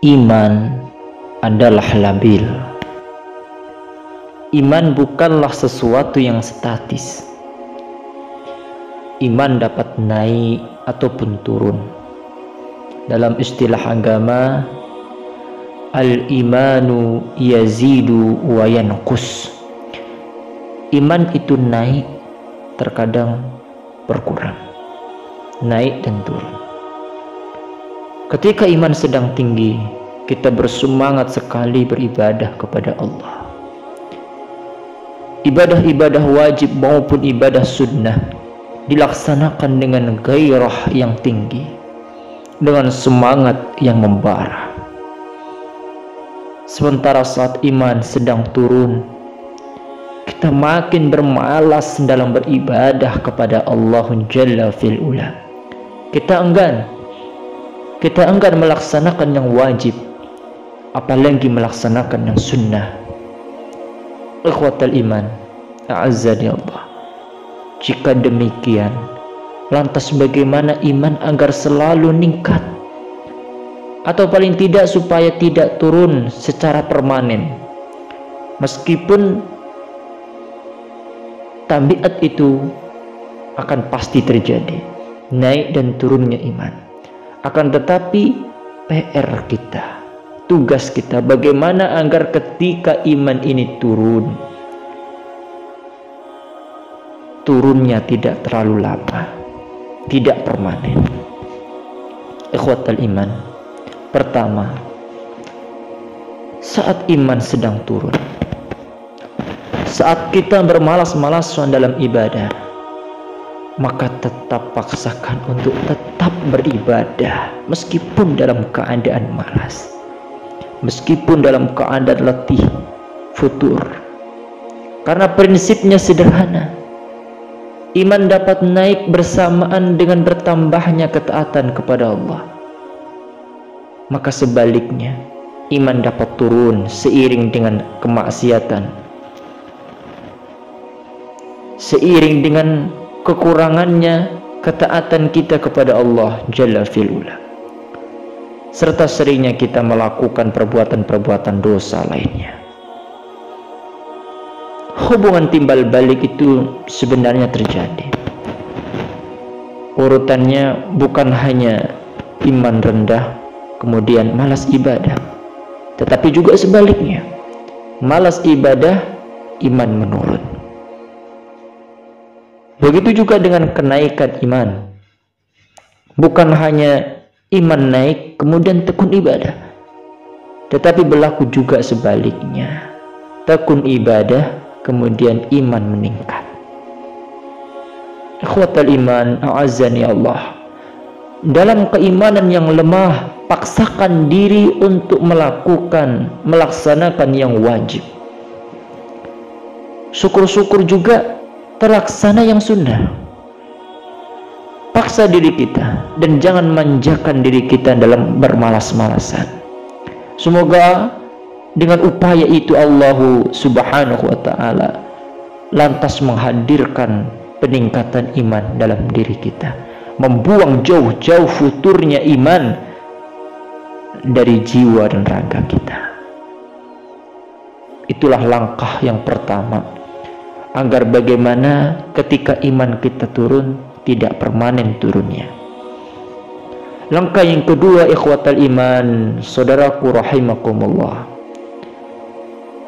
Iman adalah labil. Iman bukanlah sesuatu yang statis. Iman dapat naik ataupun turun. Dalam istilah agama, al-imanu yazidu wa yanqus. Iman itu naik, terkadang berkurang. Naik dan turun. Ketika iman sedang tinggi, kita bersemangat sekali beribadah kepada Allah. Ibadah-ibadah wajib maupun ibadah sunnah dilaksanakan dengan gairah yang tinggi, dengan semangat yang membara. Sementara saat iman sedang turun, kita makin bermalas dalam beribadah kepada Allah Jalla fil Ula. Kita enggan melaksanakan yang wajib, apalagi melaksanakan yang sunnah. Ikhwatal iman, a'azzani Allah. Jika demikian, lantas bagaimana iman agar selalu meningkat? Atau paling tidak supaya tidak turun secara permanen. Meskipun tabiat itu akan pasti terjadi, naik dan turunnya iman. Akan tetapi PR kita, tugas kita, bagaimana agar ketika iman ini turunnya tidak terlalu lama, tidak permanen. Ikhwatal iman, pertama, saat iman sedang turun, saat kita bermalas-malasan dalam ibadah, maka tetap paksakan untuk tetap beribadah meskipun dalam keadaan malas, meskipun dalam keadaan letih, futur. Karena prinsipnya sederhana, iman dapat naik bersamaan dengan bertambahnya ketaatan kepada Allah. Maka sebaliknya, iman dapat turun seiring dengan kemaksiatan, seiring dengan kekurangannya ketaatan kita kepada Allah Jalla fil Ula, serta seringnya kita melakukan perbuatan-perbuatan dosa lainnya. Hubungan timbal balik itu sebenarnya terjadi. Urutannya bukan hanya iman rendah kemudian malas ibadah, tetapi juga sebaliknya, malas ibadah, iman menurun. Begitu juga dengan kenaikan iman. Bukan hanya iman naik kemudian tekun ibadah, tetapi berlaku juga sebaliknya. Tekun ibadah kemudian iman meningkat. Ikhwatal iman, a'azzani Allah. Dalam keimanan yang lemah, paksakan diri untuk melaksanakan yang wajib. Syukur-syukur juga terlaksana yang sunnah. Paksa diri kita dan jangan manjakan diri kita dalam bermalas-malasan. Semoga dengan upaya itu Allah Subhanahu wa ta'ala lantas menghadirkan peningkatan iman dalam diri kita, membuang jauh-jauh futurnya iman dari jiwa dan raga kita. Itulah langkah yang pertama, agar bagaimana ketika iman kita turun tidak permanen turunnya. Langkah yang kedua, ikhwatal iman, saudaraku rahimakumullah,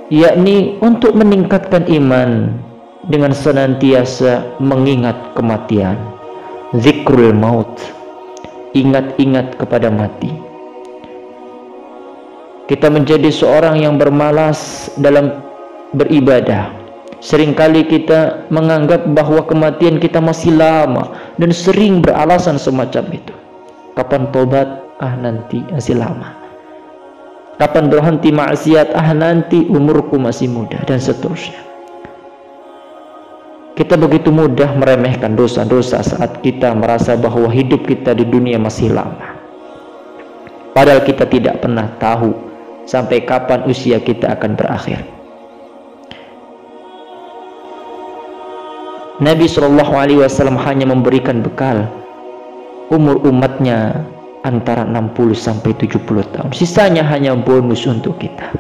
yakni untuk meningkatkan iman dengan senantiasa mengingat kematian, zikrul maut, ingat-ingat kepada mati. Kita menjadi seorang yang bermalas dalam beribadah. Seringkali kita menganggap bahwa kematian kita masih lama dan sering beralasan semacam itu. Kapan tobat? Nanti masih lama. Kapan berhenti maksiat? Nanti umurku masih muda, dan seterusnya. Kita begitu mudah meremehkan dosa-dosa saat kita merasa bahwa hidup kita di dunia masih lama. Padahal kita tidak pernah tahu sampai kapan usia kita akan berakhir. Nabi SAW hanya memberikan bekal umur umatnya antara 60 sampai 70 tahun. Sisanya hanya bonus untuk kita.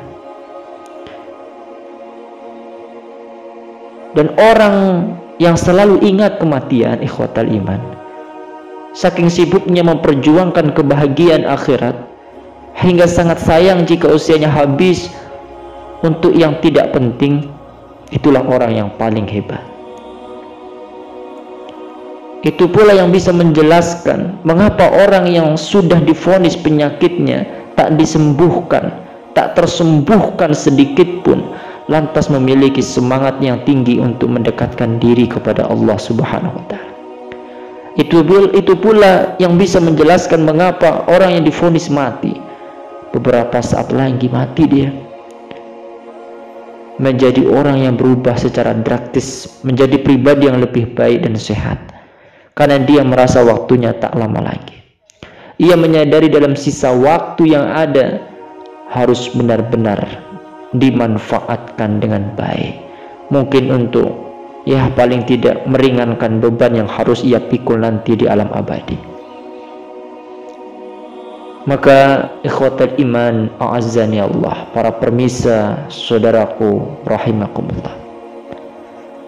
Dan orang yang selalu ingat kematian, ikhwatal iman, saking sibuknya memperjuangkan kebahagiaan akhirat, hingga sangat sayang jika usianya habis untuk yang tidak penting, itulah orang yang paling hebat. Itu pula yang bisa menjelaskan mengapa orang yang sudah divonis penyakitnya tak disembuhkan, tak tersembuhkan sedikit pun, lantas memiliki semangat yang tinggi untuk mendekatkan diri kepada Allah Subhanahu wa Ta'ala. Itu pula yang bisa menjelaskan mengapa orang yang divonis mati, beberapa saat lagi mati dia, menjadi orang yang berubah secara drastis, menjadi pribadi yang lebih baik dan sehat, karena dia merasa waktunya tak lama lagi. Ia menyadari dalam sisa waktu yang ada harus benar-benar dimanfaatkan dengan baik, mungkin untuk paling tidak meringankan beban yang harus ia pikul nanti di alam abadi. Maka ikhwatal iman, a'azzani Allah, para permisa, saudaraku rahimakumullah,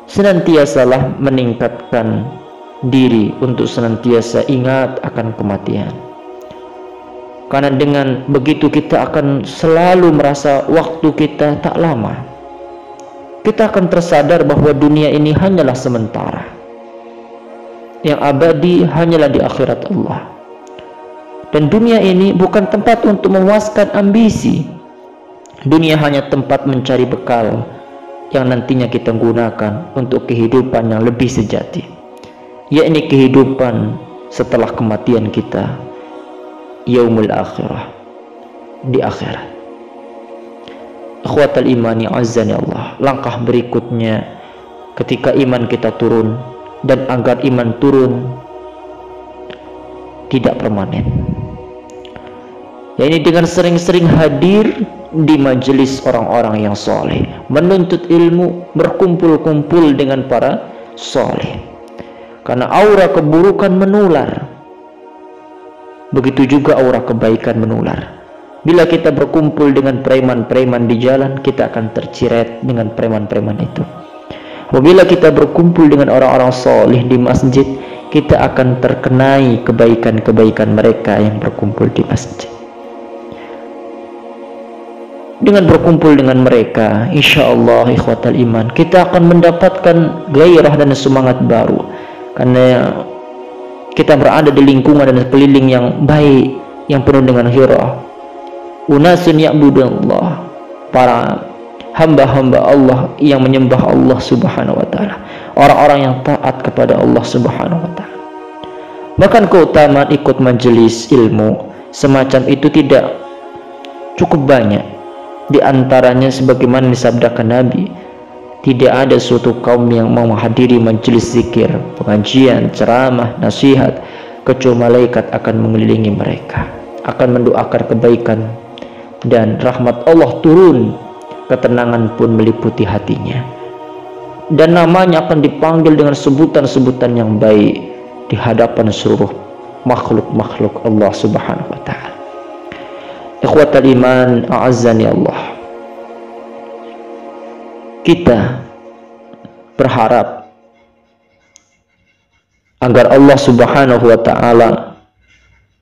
senantiasalah meningkatkan diri untuk senantiasa ingat akan kematian, karena dengan begitu kita akan selalu merasa waktu kita tak lama. Kita akan tersadar bahwa dunia ini hanyalah sementara, yang abadi hanyalah di akhirat Allah. Dan dunia ini bukan tempat untuk memuaskan ambisi. Dunia hanya tempat mencari bekal yang nantinya kita gunakan untuk kehidupan yang lebih sejati, yakni kehidupan setelah kematian kita, yaumul akhirah, di akhirat. Ikhwatal imani azzani Allah, langkah berikutnya ketika iman kita turun, dan agar iman turun tidak permanen, yakni dengan sering-sering hadir di majelis orang-orang yang soleh, menuntut ilmu, berkumpul-kumpul dengan para soleh, karena aura keburukan menular, begitu juga aura kebaikan menular. Bila kita berkumpul dengan preman-preman di jalan, kita akan terciret dengan preman-preman itu. Apabila kita berkumpul dengan orang-orang soleh di masjid, kita akan terkenai kebaikan-kebaikan mereka yang berkumpul di masjid. Dengan berkumpul dengan mereka, insya Allah ikhwatal iman, kita akan mendapatkan gairah dan semangat baru, karena kita berada di lingkungan dan sekeliling yang baik, yang penuh dengan hirah. Unasun ya'budullah, para hamba-hamba Allah yang menyembah Allah Subhanahu wa Ta'ala, orang-orang yang taat kepada Allah Subhanahu wa Ta'ala. Bahkan keutamaan ikut majelis ilmu semacam itu tidak cukup banyak. Di antaranya sebagaimana disabdakan Nabi, tidak ada suatu kaum yang mau menghadiri majelis zikir, pengajian, ceramah, nasihat, kecuali malaikat akan mengelilingi mereka, akan mendoakan kebaikan, dan rahmat Allah turun, ketenangan pun meliputi hatinya, dan namanya akan dipanggil dengan sebutan-sebutan yang baik di hadapan seluruh makhluk-makhluk Allah Subhanahu wa Ta'ala. Ikhwatal iman, a'azzani Allah, kita berharap agar Allah Subhanahu wa Ta'ala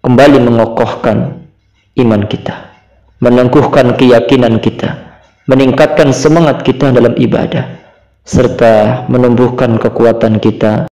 kembali mengokohkan iman kita, menangguhkan keyakinan kita, meningkatkan semangat kita dalam ibadah, serta menumbuhkan kekuatan kita